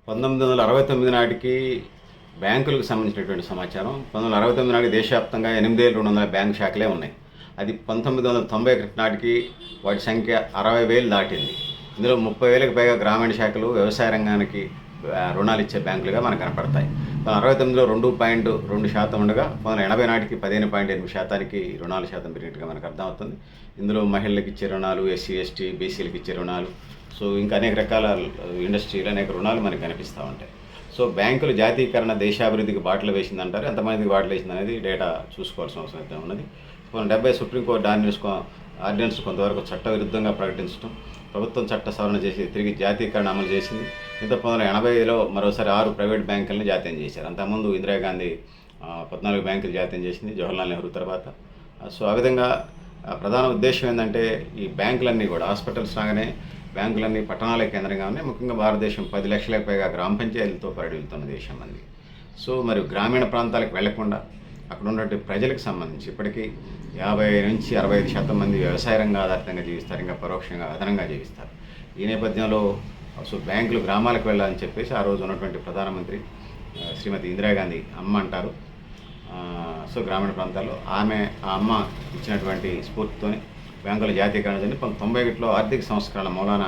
1969 నాటికి బ్యాంకులకు సంబంధించినటువంటి సమాచారం. 1969 నాటికి దేశవ్యాప్తంగా 8,200 బ్యాంకు శాఖలే ఉన్నాయి. అది 1991 నాటికి వాటి సంఖ్య 60,000 దాటింది. ఇందులో 30,000కి పైగా గ్రామీణ శాఖలు వ్యవసాయ రంగానికి రుణాలు ఇచ్చే బ్యాంకులుగా మనకు కనపడతాయి. 1969లో 2.2% ఉండగా 1980 నాటికి 15.8% రుణాల శాతం పెరిగినట్టుగా మనకు అర్థమవుతుంది. ఇందులో మహిళలకు ఇచ్చే రుణాలు, ఎస్సీ, ఎస్టీ, బీసీలకు ఇచ్చే రుణాలు, సో ఇంకా అనేక రకాల ఇండస్ట్రీలు, అనేక రుణాలు మనకు కనిపిస్తూ ఉంటాయి. సో బ్యాంకుల జాతీయకరణ దేశాభివృద్ధికి బాటలు వేసిందంటారు. ఎంతమందికి బాటలు వేసింది అనేది డేటా చూసుకోవాల్సిన అవసరం అయితే ఉన్నది. 1970 సుప్రీంకోర్టు ఆర్డినెన్స్ కొంతవరకు చట్టవిరుద్ధంగా ప్రకటించడం, ప్రభుత్వం చట్ట సవరణ చేసి తిరిగి జాతీయకరణ అమలు చేసింది. ఇంత 1980లో మరోసారి 6 ప్రైవేట్ బ్యాంకులను జాతీయం చేశారు. అంతకుముందు ఇందిరాగాంధీ 14 బ్యాంకులు జాతీయం చేసింది జవహర్లాల్ నెహ్రూ తర్వాత. సో ఆ విధంగా ప్రధాన ఉద్దేశం ఏంటంటే ఈ బ్యాంకులన్నీ కూడా హాస్పిటల్స్ లాగానే బ్యాంకులన్నీ పట్టణాల కేంద్రంగా ఉన్నాయి. ముఖ్యంగా భారతదేశం 10 లక్షలకు పైగా గ్రామ పంచాయతీలతో పరిడిల్లుతున్న దేశం మంది. సో మరి గ్రామీణ ప్రాంతాలకు వెళ్లకుండా అక్కడ ఉన్నటువంటి ప్రజలకు సంబంధించి ఇప్పటికీ 50 నుంచి 65% మంది వ్యవసాయ రంగ ఆధారితంగా జీవిస్తారు, ఇంకా పరోక్షంగా అదనంగా జీవిస్తారు. ఈ నేపథ్యంలో సో బ్యాంకులు గ్రామాలకు వెళ్ళాలని చెప్పేసి ఆ రోజు ఉన్నటువంటి ప్రధానమంత్రి శ్రీమతి ఇందిరాగాంధీ అమ్మ అంటారు. సో గ్రామీణ ప్రాంతాల్లో ఆ అమ్మ ఇచ్చినటువంటి స్ఫూర్తితోని బ్యాంకుల జాతీయకరణ జరిగింది. 1991లో ఆర్థిక సంస్కరణ మూలాన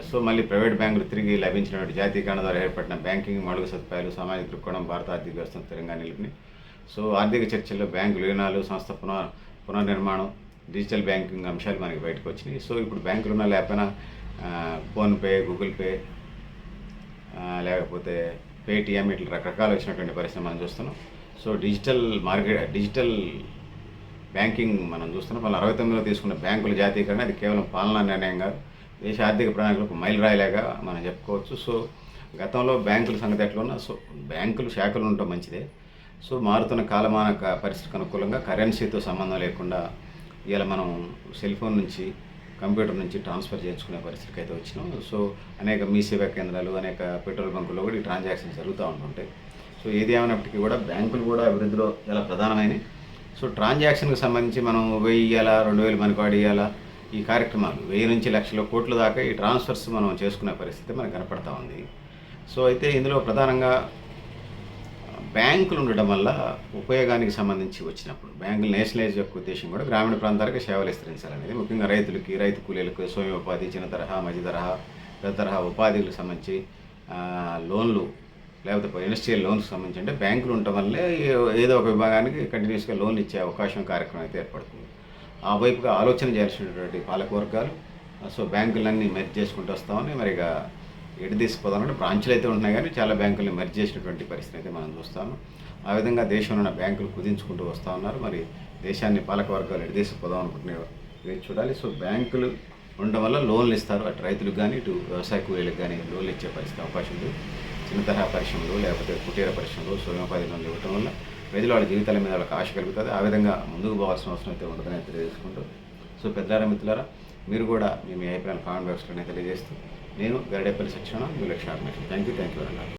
సో మళ్ళీ ప్రైవేట్ బ్యాంకులు తిరిగి లభించినటువంటి జాతీయకరణ ద్వారా ఏర్పడిన బ్యాంకింగ్ మౌలిక సదుపాయాలు, సామాజిక దృక్కోణం భారత ఆర్థిక వ్యవస్థను స్థిరంగా నిలిపినాయి. సో ఆర్థిక చర్చల్లో బ్యాంకు విలీనాలు, సంస్థ పునర్నిర్మాణం, డిజిటల్ బ్యాంకింగ్ అంశాలు మనకి బయటకు వచ్చినాయి. సో ఇప్పుడు బ్యాంకులు ఉన్నా లేకపోయినా ఫోన్పే, గూగుల్ పే, లేకపోతే పేటిఎం, ఇట్లా రకరకాలు వచ్చినటువంటి పరిస్థితి మనం చూస్తున్నాం. సో డిజిటల్ బ్యాంకింగ్ మనం చూస్తున్నాం. 1969లో తీసుకున్న బ్యాంకుల జాతీయకరణ అది కేవలం పాలనా నిర్ణయం కాదు, దేశ ఆర్థిక ప్రణాళికలకు మైలురాయిలాగా మనం చెప్పుకోవచ్చు. సో గతంలో బ్యాంకుల సంగతి ఎట్లా ఉన్నా, సో బ్యాంకులు శాఖలు ఉండటం మంచిదే. సో మారుతున్న కాలమాన పరిస్థితికి అనుకూలంగా కరెన్సీతో సంబంధం లేకుండా ఇలా మనం సెల్ ఫోన్ నుంచి, కంప్యూటర్ నుంచి ట్రాన్స్ఫర్ చేసుకునే పరిస్థితికి అయితే వచ్చినాం. సో అనేక మీ సేవా కేంద్రాలు, అనేక పెట్రోల్ బంకుల్లో కూడా ఈ ట్రాన్సాక్షన్స్ జరుగుతూ ఉంటుంటాయి. సో ఏది ఏమైనప్పటికీ కూడా బ్యాంకులు కూడా అభివృద్ధిలో చాలా ప్రధానమైనవి. సో ట్రాన్సాక్షన్కి సంబంధించి మనం 1000 ఇవ్వాలా, 2000 మనకు వాడి ఇవ్వాలా, ఈ కార్యక్రమాలు 1000 నుంచి లక్షల కోట్ల దాకా ఈ ట్రాన్స్ఫర్స్ మనం చేసుకునే పరిస్థితి మనకు కనపడతా ఉంది. సో అయితే ఇందులో ప్రధానంగా బ్యాంకులు ఉండడం వల్ల ఉపయోగానికి సంబంధించి వచ్చినప్పుడు బ్యాంకులు నేషనలైజ్ యొక్క ఉద్దేశం కూడా గ్రామీణ ప్రాంతాలకు సేవలు విస్తరించాలనేది. ముఖ్యంగా రైతులకి, రైతు కూలీలకు, స్వయం ఉపాధి, చిన్న తరహా, మధ్య తరహా, పెద్ద తరహా ఉపాధికి సంబంధించి లోన్లు, లేకపోతే ఇండస్ట్రియల్ లోన్స్కి సంబంధించి అంటే బ్యాంకులు ఉండటం వల్లే ఏదో ఒక విభాగానికి కంటిన్యూస్గా లోన్లు ఇచ్చే అవకాశం, కార్యక్రమం అయితే ఏర్పడుతుంది. ఆ వైపుగా ఆలోచన చేయాల్సినటువంటి పాలకవర్గాలు సో బ్యాంకులన్నీ మెర్జ్ చేసుకుంటూ వస్తామని మరి ఇక ఎటు తీసుకుపోదామంటే బ్రాంచ్లు అయితే ఉంటున్నాయి, కానీ చాలా బ్యాంకుల్ని మెర్జ్ చేసినటువంటి పరిస్థితి అయితే మనం చూస్తాము. ఆ విధంగా దేశంలో ఉన్న బ్యాంకులు కుదించుకుంటూ వస్తూ ఉన్నారు. మరి దేశాన్ని పాలకవర్గాలు ఎటు తీసుకుపోదాం అనుకుంటున్నాయి చూడాలి. సో బ్యాంకులు ఉండడం వల్ల లోన్లు ఇస్తారు, అటు రైతులకు కానీ ఇటు వ్యవసాయ కూలీలకు కానీ లోన్లు ఇచ్చే పరిస్థితి అవకాశం ఉంది. చిన్న తరహా పరిశ్రమలు, లేకపోతే కుటీర పరిశ్రమలు, స్వయోపాధి లోన్లు ఇవ్వటం వల్ల ప్రజలు వాళ్ళ జీవితాల మీద వాళ్ళకి ఆశ కలుగుతుంది. ఆ విధంగా ముందుకు పోవాల్సిన అవసరం అయితే ఉండదని తెలియజేసుకుంటూ, సో పెద్దలారా, మిత్రులారా, మీరు కూడా మీ అభిప్రాయాలు కామెంట్ బాక్స్లోనే తెలియజేస్తూ, నేను గరిడేపల్లి సత్యనారాయణ, మీ Lakshmi. Thank you very much.